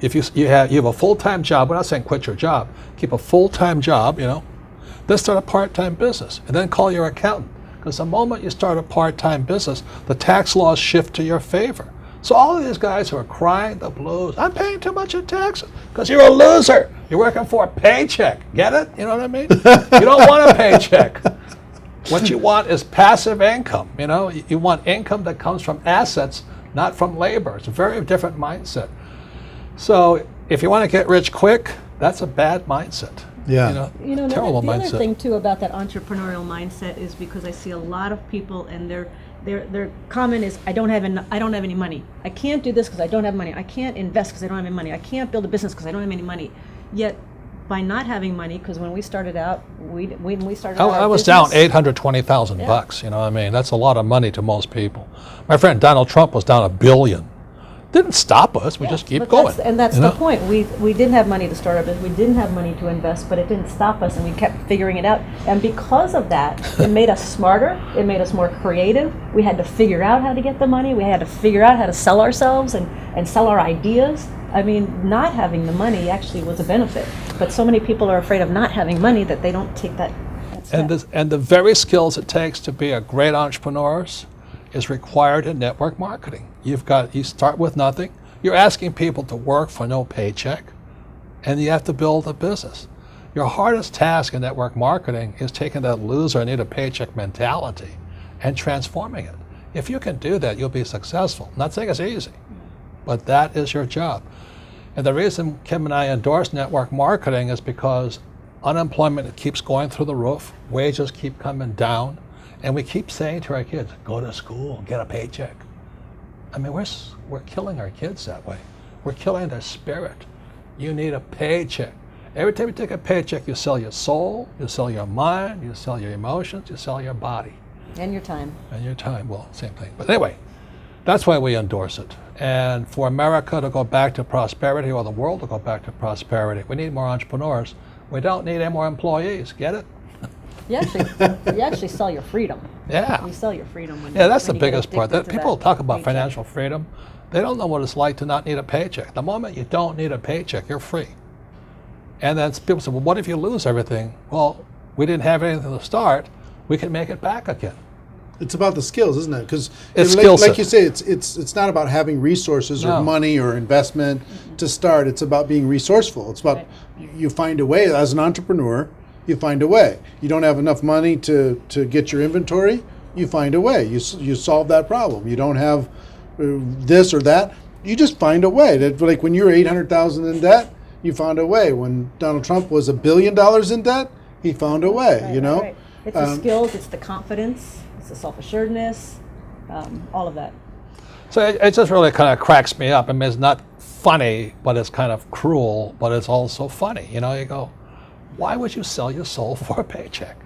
If you have a full-time job, we're not saying quit your job, keep a full-time job, then start a part-time business, and then call your accountant. Because the moment you start a part-time business, the tax laws shift to your favor. So all of these guys who are crying the blues, I'm paying too much in taxes, because you're a loser. You're working for a paycheck. Get it? You know what I mean? You don't want a paycheck. What you want is passive income. You want income that comes from assets, not from labor. It's a very different mindset. So if you want to get rich quick, that's a bad mindset. Yeah. Terrible the mindset. other thing too about that entrepreneurial mindset is because I see a lot of people and their comment is I don't have any money. I can't do this because I don't have money. I can't invest because I don't have any money. I can't build a business because I don't have any money. Yet by not having money, because when we started out, I was down $820,000 bucks. That's a lot of money to most people. My friend Donald Trump was down $1 billion. Didn't stop us. We just keep going. That's the point. We didn't have money to start our business. We didn't have money to invest, but it didn't stop us, and we kept figuring it out. And because of that, it made us smarter. It made us more creative. We had to figure out how to get the money. We had to figure out how to sell ourselves and sell our ideas. Not having the money actually was a benefit. But so many people are afraid of not having money that they don't take that step. And the very skills it takes to be a great entrepreneur is required in network marketing. You start with nothing. You're asking people to work for no paycheck, and you have to build a business. Your hardest task in network marketing is taking that loser I need a paycheck mentality and transforming it. If you can do that, you'll be successful. I'm not saying it's easy, but that is your job. And the reason Kim and I endorse network marketing is because unemployment keeps going through the roof, wages keep coming down, and we keep saying to our kids, go to school, get a paycheck. We're killing our kids that way. We're killing their spirit. You need a paycheck. Every time you take a paycheck, you sell your soul, you sell your mind, you sell your emotions, you sell your body. And your time. Well, same thing. But anyway, that's why we endorse it. And for America to go back to prosperity, or the world to go back to prosperity, we need more entrepreneurs. We don't need any more employees. Get it? You actually sell your freedom. Yeah. You sell your freedom. That's the when you get biggest part. addicted to People that talk about paycheck. financial freedom. They don't know what it's like to not need a paycheck. The moment you don't need a paycheck, you're free. And then people say, well, what if you lose everything? Well, we didn't have anything to start. We can make it back again. It's about the skills, isn't it? Because like you say, it's not about having resources or money or investment to start. It's about being resourceful. It's about you find a way. As an entrepreneur, you find a way. You don't have enough money to get your inventory, you find a way. You solve that problem. You don't have this or that, you just find a way. Like when you're $800,000 in debt, you found a way. When Donald Trump was $1 billion in debt, he found a way. Right. It's the skills, it's the confidence, it's the self-assuredness, all of that. So it just really kind of cracks me up. It's not funny, but it's kind of cruel, but it's also funny. You go, why would you sell your soul for a paycheck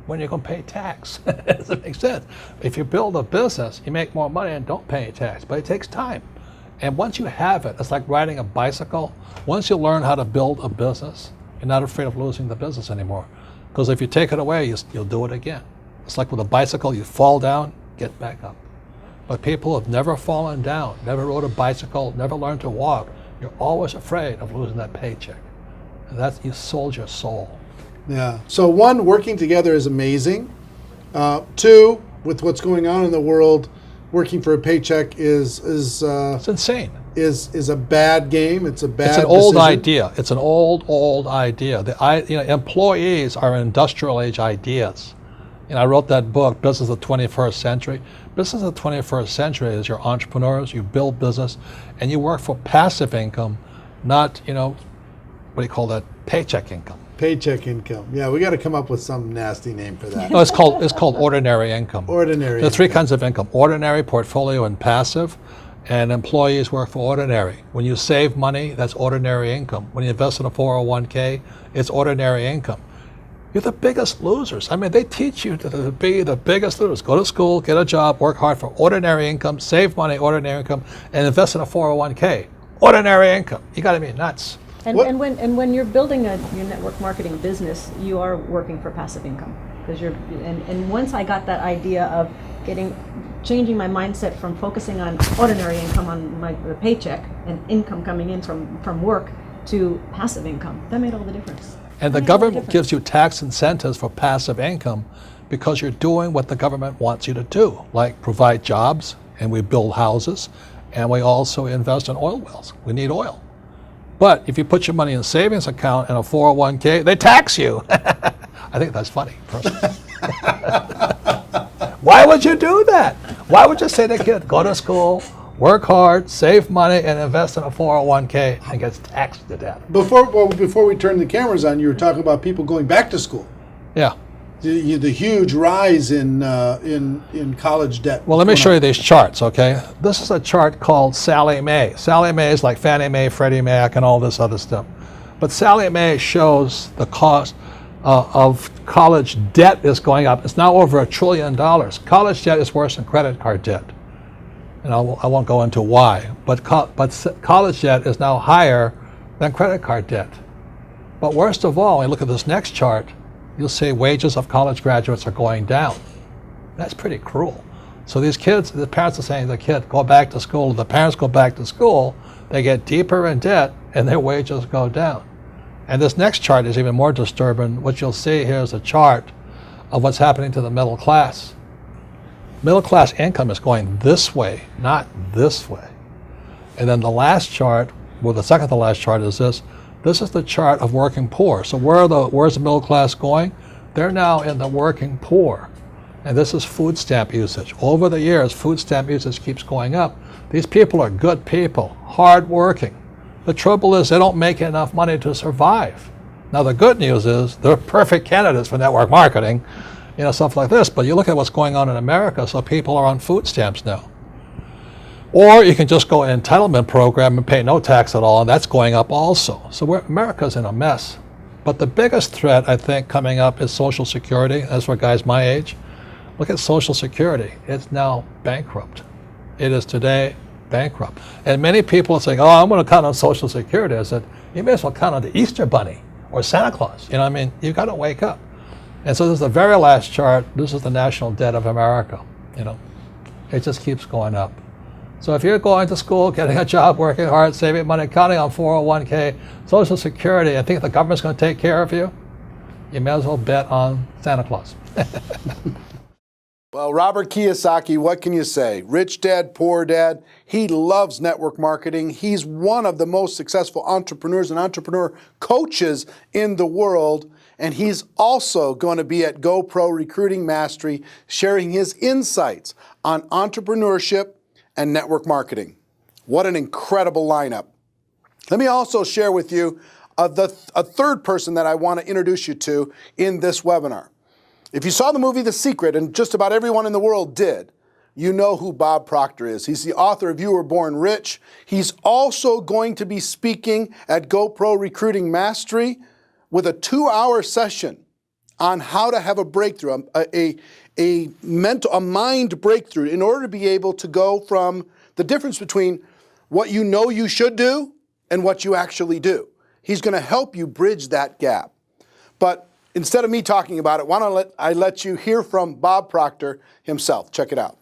when you're going to pay tax? It doesn't make sense. If you build a business, you make more money and don't pay tax, but it takes time. And once you have it, it's like riding a bicycle. Once you learn how to build a business, you're not afraid of losing the business anymore. Because if you take it away, you'll do it again. It's like with a bicycle, you fall down, get back up. But people have never fallen down, never rode a bicycle, never learned to walk. You're always afraid of losing that paycheck. And that's, you sold your soul. Yeah. So one, working together is amazing. Two, with what's going on in the world, working for a paycheck is it's insane. Is a bad game. It's a bad. It's an old decision. idea. It's an old idea. Employees are industrial age ideas. I wrote that book, Business of the 21st Century. Business of the 21st Century is your entrepreneurs. You build business, and you work for passive income, not what do you call that? Paycheck income. Paycheck income. Yeah, we got to come up with some nasty name for that. No, it's called ordinary income. Ordinary. There are three kinds of income: ordinary, portfolio, and passive. And employees work for ordinary. When you save money, that's ordinary income. When you invest in a 401k, it's ordinary income. you're the biggest losers. I mean, they teach you to be the biggest losers. Go to school, get a job, work hard for ordinary income, save money, ordinary income, and invest in a 401k. Ordinary income. You got to be nuts. And when you're building your network marketing business, you are working for passive income, because and once I got that idea of changing my mindset from focusing on ordinary income on the paycheck and income coming in from work to passive income, that made all the difference. And the government gives you tax incentives for passive income because you're doing what the government wants you to do, like provide jobs, and we build houses, and we also invest in oil wells. We need oil. But if you put your money in a savings account and a 401k, they tax you. I think that's funny, personally. Why would you do that? Why would you say to a kid, go to school, work hard, save money, and invest in a 401k and gets taxed to death? Before we turn the cameras on, you were talking about people going back to school. Yeah. The huge rise in college debt. Well, let me show you these charts, okay? This is a chart called Sallie Mae. Sallie Mae is like Fannie Mae, Freddie Mac, and all this other stuff. But Sallie Mae shows the cost of college debt is going up. It's now over $1 trillion. College debt is worse than credit card debt. And I won't go into why. But college debt is now higher than credit card debt. But worst of all, when you look at this next chart, you'll see wages of college graduates are going down. That's pretty cruel. So these kids, the parents are saying to the kid, go back to school. The parents go back to school, they get deeper in debt, and their wages go down. And this next chart is even more disturbing. What you'll see here is a chart of what's happening to the middle class. Middle class income is going this way, not this way. And then the last chart, well, the second to last chart is this. This is the chart of working poor. So where's the middle class going? They're now in the working poor. And this is food stamp usage. Over the years, food stamp usage keeps going up. These people are good people, hardworking. The trouble is they don't make enough money to survive. Now the good news is they're perfect candidates for network marketing, stuff like this. But you look at what's going on in America, so people are on food stamps now. Or you can just go an entitlement program and pay no tax at all, and that's going up also. So America's in a mess. But the biggest threat, I think, coming up is Social Security. As for guys my age, look at Social Security. It's now bankrupt. It is today bankrupt. And many people are saying, oh, I'm going to count on Social Security. I said, you may as well count on the Easter Bunny or Santa Claus. You've got to wake up. And so this is the very last chart. This is the national debt of America. It just keeps going up. So if you're going to school, getting a job, working hard, saving money, counting on 401k, Social Security, I think the government's going to take care of you, you may as well bet on Santa Claus. Well, Robert Kiyosaki, what can you say? Rich dad, poor dad. He loves network marketing. He's one of the most successful entrepreneurs and entrepreneur coaches in the world. And he's also going to be at GoPro Recruiting Mastery, sharing his insights on entrepreneurship and network marketing. What an incredible lineup. Let me also share with you a third person that I want to introduce you to in this webinar. If you saw the movie The Secret, and just about everyone in the world did, you know who Bob Proctor is. He's the author of You Were Born Rich. He's also going to be speaking at GoPro Recruiting Mastery with a 2-hour session on how to have a breakthrough, a mind breakthrough in order to be able to go from the difference between what you know you should do and what you actually do. He's going to help you bridge that gap. But instead of me talking about it, why don't I let you hear from Bob Proctor himself. Check it out.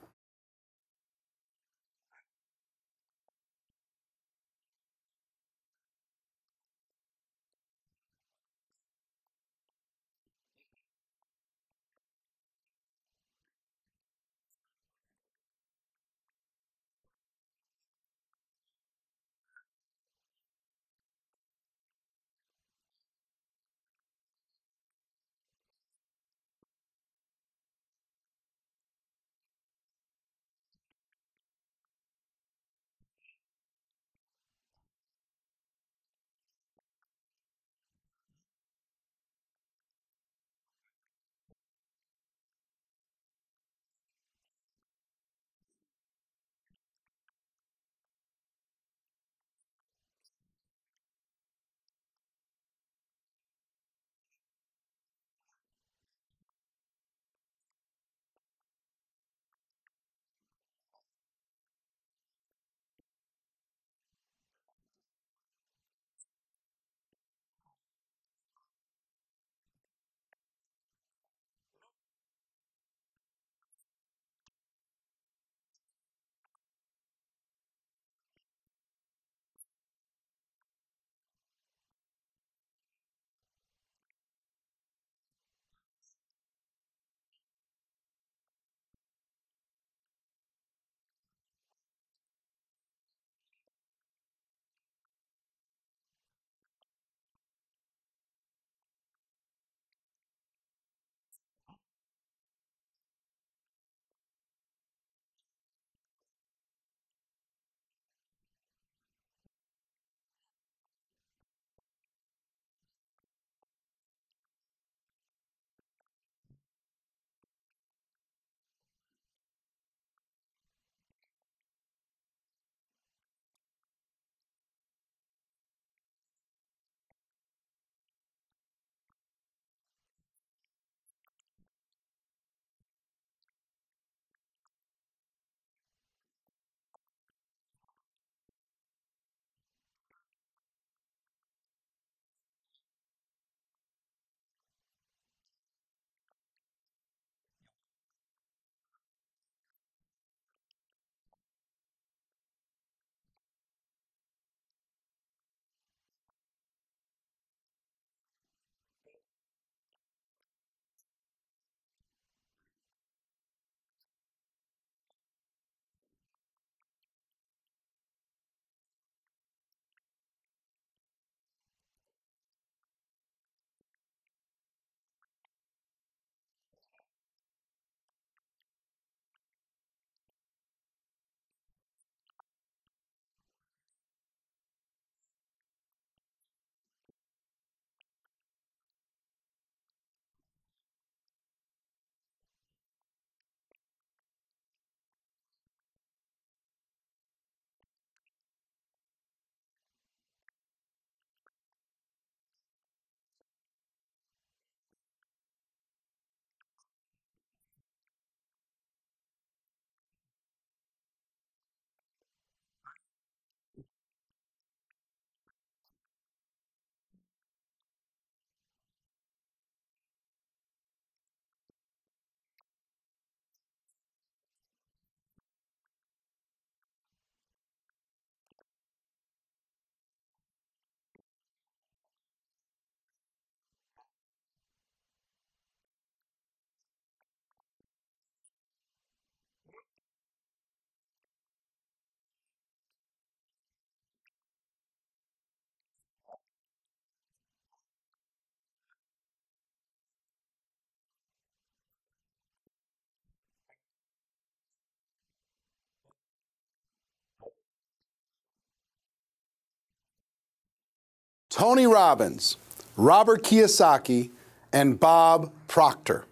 Tony Robbins, Robert Kiyosaki, and Bob Proctor.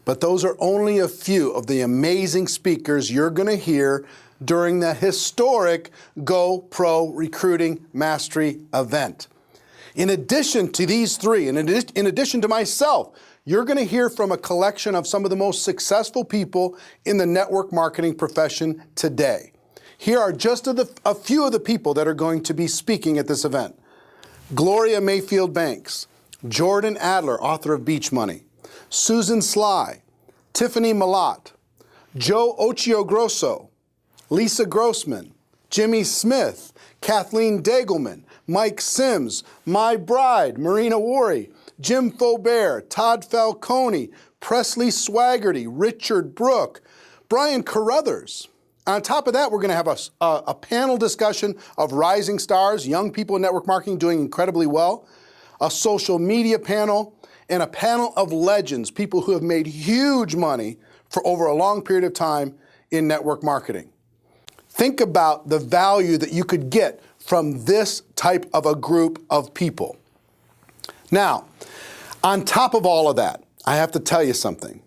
But those are only a few of the amazing speakers you're going to hear during the historic Go Pro Recruiting Mastery event. In addition to these three, in addition to myself, you're going to hear from a collection of some of the most successful people in the network marketing profession today. Here are just a few of the people that are going to be speaking at this event. Gloria Mayfield Banks, Jordan Adler, author of Beach Money, Susan Sly, Tiffany Malott, Joe Ochiogrosso, Lisa Grossman, Jimmy Smith, Kathleen Dagelman, Mike Sims, My Bride, Marina Worre, Jim Faubert, Todd Falcone, Presley Swaggerty, Richard Brooke, Brian Carruthers. On top of that, we're going to have a panel discussion of rising stars, young people in network marketing doing incredibly well, a social media panel, and a panel of legends, people who have made huge money for over a long period of time in network marketing. Think about the value that you could get from this type of a group of people. Now, on top of all of that, I have to tell you something.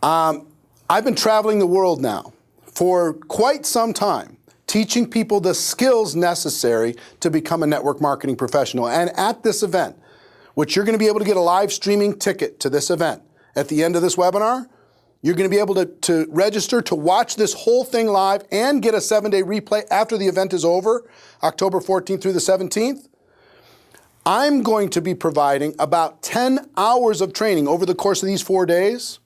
I've been traveling the world now for quite some time, teaching people the skills necessary to become a network marketing professional. And at this event, which you're going to be able to get a live streaming ticket to this event at the end of this webinar, you're going to be able to register to watch this whole thing live and get a 7-day replay after the event is over, October 14th through the 17th. I'm going to be providing about 10 hours of training over the course of these 4 days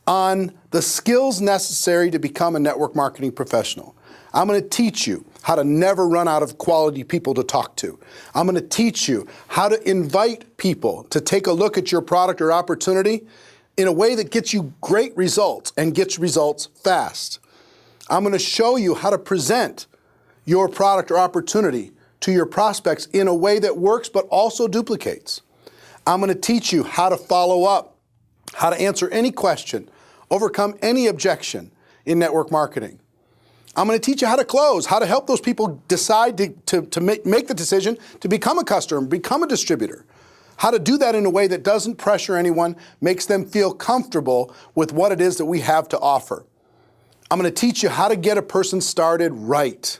on the skills necessary to become a network marketing professional. I'm going to teach you how to never run out of quality people to talk to. I'm going to teach you how to invite people to take a look at your product or opportunity in a way that gets you great results and gets results fast. I'm going to show you how to present your product or opportunity to your prospects in a way that works but also duplicates. I'm going to teach you how to follow up, how to answer any question, overcome any objection in network marketing. I'm going to teach you how to close, how to help those people decide to make the decision to become a customer, become a distributor. How to do that in a way that doesn't pressure anyone, makes them feel comfortable with what it is that we have to offer. I'm going to teach you how to get a person started right.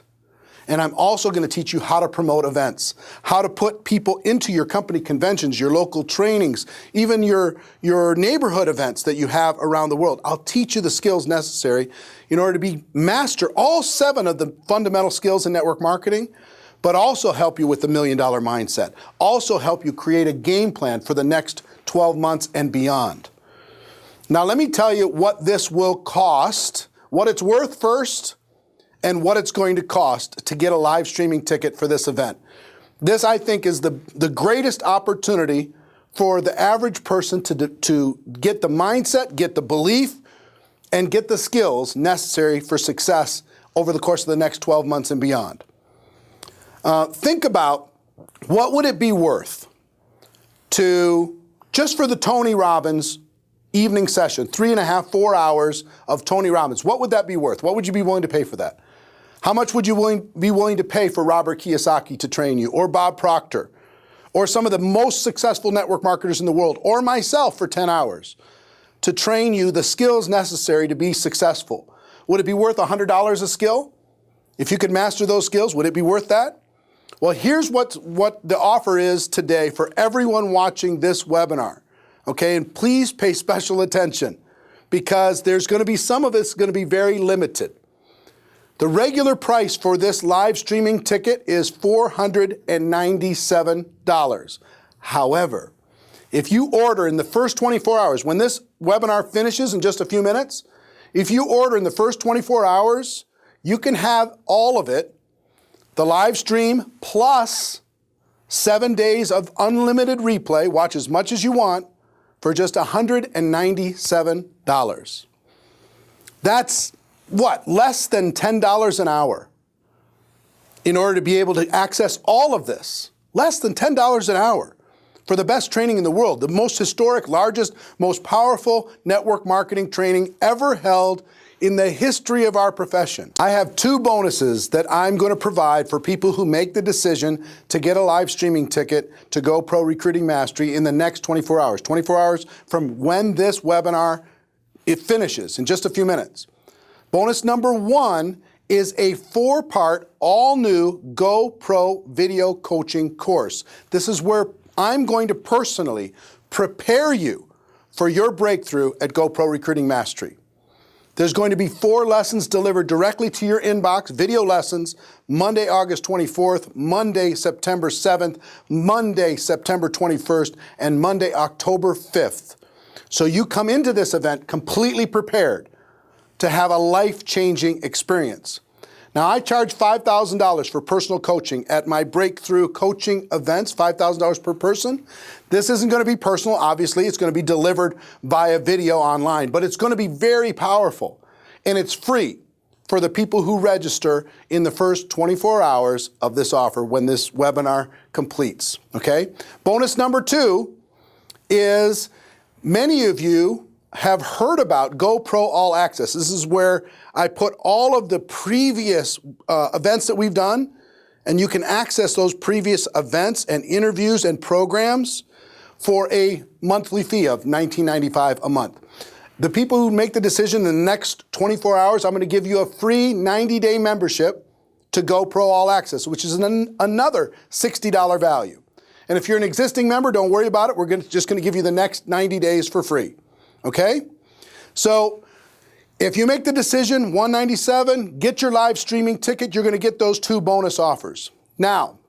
And I'm also going to teach you how to promote events, how to put people into your company conventions, your local trainings, even your neighborhood events that you have around the world. I'll teach you the skills necessary in order to master all 7 of the fundamental skills in network marketing, but also help you with the $1 million mindset. Also help you create a game plan for the next 12 months and beyond. Now let me tell you what this will cost, what it's worth first, and what it's going to cost to get a live streaming ticket for this event. This, I think, is the greatest opportunity for the average person to get the mindset, get the belief, and get the skills necessary for success over the course of the next 12 months and beyond. Think about what would it be worth to, just for the Tony Robbins evening session, 3.5, 4 hours of Tony Robbins, what would that be worth? What would you be willing to pay for that? How much would you be willing to pay for Robert Kiyosaki to train you, or Bob Proctor, or some of the most successful network marketers in the world, or myself for 10 hours to train you the skills necessary to be successful? Would it be worth $100 a skill? If you could master those skills, would it be worth that? Well, here's what the offer is today for everyone watching this webinar. Okay, and please pay special attention because there's going to be some of it's going to be very limited. The regular price for this live streaming ticket is $497. However, if you order in the first 24 hours, when this webinar finishes in just a few minutes, if you order in the first 24 hours, you can have all of it, the live stream plus 7 days of unlimited replay, watch as much as you want, for just $197. That's what? Less than $10 an hour in order to be able to access all of this. Less than $10 an hour for the best training in the world, the most historic, largest, most powerful network marketing training ever held in the history of our profession. I have 2 bonuses that I'm going to provide for people who make the decision to get a live streaming ticket to GoPro Recruiting Mastery in the next 24 hours. 24 hours from when this webinar it finishes in just a few minutes. Bonus number 1 is a 4-part, all-new GoPro video coaching course. This is where I'm going to personally prepare you for your breakthrough at GoPro Recruiting Mastery. There's going to be 4 lessons delivered directly to your inbox, video lessons, Monday, August 24th, Monday, September 7th, Monday, September 21st, and Monday, October 5th. So you come into this event completely prepared to have a life-changing experience. Now, I charge $5,000 for personal coaching at my breakthrough coaching events, $5,000 per person. This isn't going to be personal, obviously. It's going to be delivered via video online, but it's going to be very powerful. And it's free for the people who register in the first 24 hours of this offer when this webinar completes, okay? Bonus number 2 is many of you have heard about GoPro All Access. This is where I put all of the previous events that we've done, and you can access those previous events and interviews and programs for a monthly fee of $19.95 a month. The people who make the decision in the next 24 hours, I'm going to give you a free 90-day membership to GoPro All Access, which is another $60 value. And if you're an existing member, don't worry about it. We're just going to give you the next 90 days for free. Okay? So if you make the decision, $197, get your live streaming ticket, you're going to get those 2 bonus offers. Now,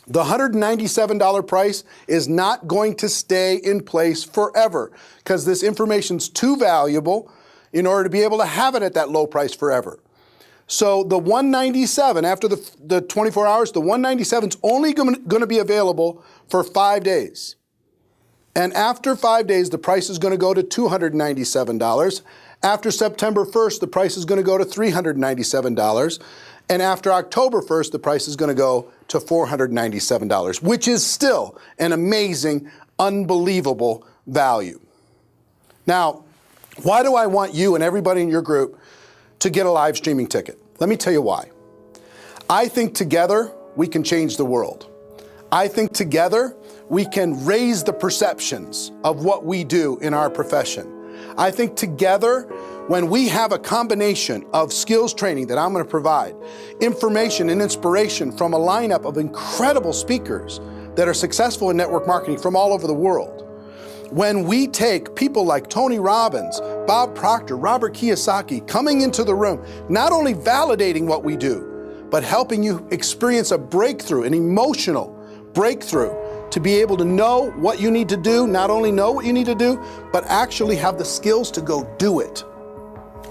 the $197 price is not going to stay in place forever because this information's too valuable in order to be able to have it at that low price forever. So the $197, after the 24 hours, the $197 is only going to be available for 5 days. And after 5 days, the price is going to go to $297. After September 1st, the price is going to go to $397. And after October 1st, the price is going to go to $497, which is still an amazing, unbelievable value. Now, why do I want you and everybody in your group to get a live streaming ticket? Let me tell you why. I think together we can change the world. I think together we can raise the perceptions of what we do in our profession. I think together, when we have a combination of skills training that I'm going to provide, information and inspiration from a lineup of incredible speakers that are successful in network marketing from all over the world, when we take people like Tony Robbins, Bob Proctor, Robert Kiyosaki coming into the room, not only validating what we do, but helping you experience a breakthrough, an emotional breakthrough, to be able to know what you need to do, not only know what you need to do, but actually have the skills to go do it.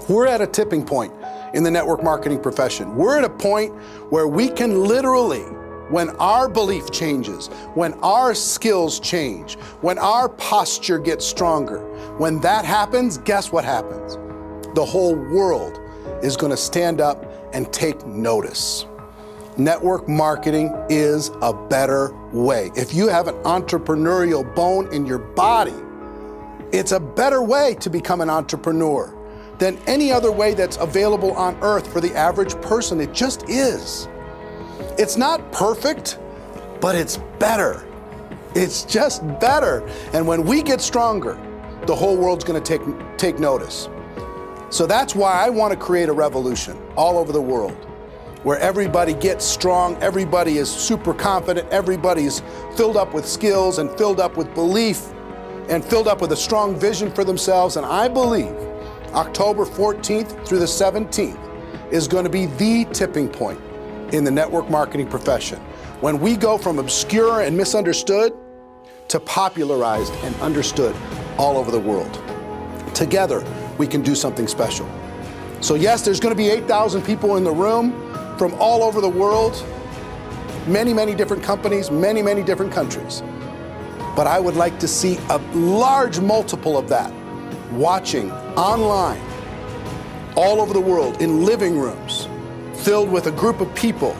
We're at a tipping point in the network marketing profession. We're at a point where we can literally, when our belief changes, when our skills change, when our posture gets stronger, when that happens, guess what happens? The whole world is going to stand up and take notice. Network marketing is a better way. If you have an entrepreneurial bone in your body, it's a better way to become an entrepreneur than any other way that's available on earth for the average person. It just is. It's not perfect, but it's better. It's just better. And when we get stronger, the whole world's going to take notice. So that's why I want to create a revolution all over the world, where everybody gets strong, everybody is super confident, everybody is filled up with skills and filled up with belief and filled up with a strong vision for themselves. And I believe October 14th through the 17th is going to be the tipping point in the network marketing profession, when we go from obscure and misunderstood to popularized and understood all over the world. Together, we can do something special. So yes, there's going to be 8,000 people in the room from all over the world, many, many different companies, many, many different countries. But I would like to see a large multiple of that watching online all over the world in living rooms filled with a group of people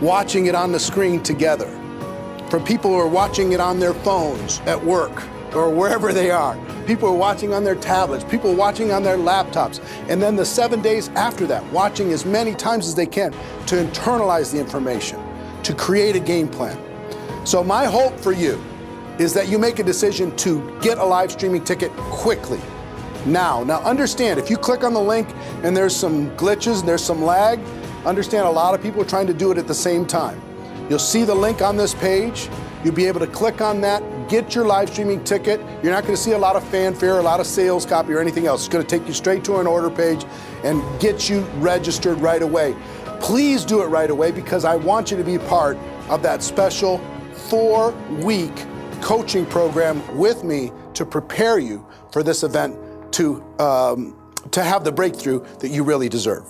watching it on the screen together, from people who are watching it on their phones at work, or wherever they are. People are watching on their tablets, people are watching on their laptops, and then the 7 days after that, watching as many times as they can to internalize the information, to create a game plan. So my hope for you is that you make a decision to get a live streaming ticket quickly. Now understand, if you click on the link and there's some glitches and there's some lag, understand a lot of people are trying to do it at the same time. You'll see the link on this page. You'll be able to click on that, get your live streaming ticket. You're not going to see a lot of fanfare, a lot of sales copy or anything else. It's going to take you straight to an order page and get you registered right away. Please do it right away because I want you to be part of that special 4-week coaching program with me to prepare you for this event to have the breakthrough that you really deserve.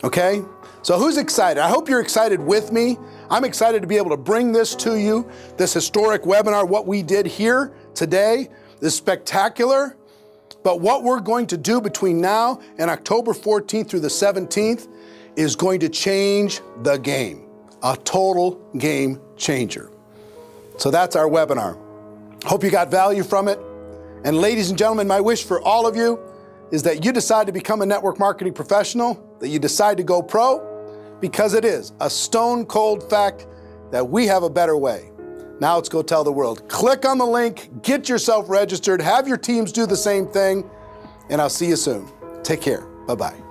Okay? So who's excited? I hope you're excited with me. I'm excited to be able to bring this to you, this historic webinar. What we did here today is spectacular, but what we're going to do between now and October 14th through the 17th is going to change the game, a total game changer. So that's our webinar. Hope you got value from it. And ladies and gentlemen, my wish for all of you is that you decide to become a network marketing professional, that you decide to go pro, because it is a stone cold fact that we have a better way. Now let's go tell the world. Click on the link, get yourself registered, have your teams do the same thing, and I'll see you soon. Take care. Bye-bye.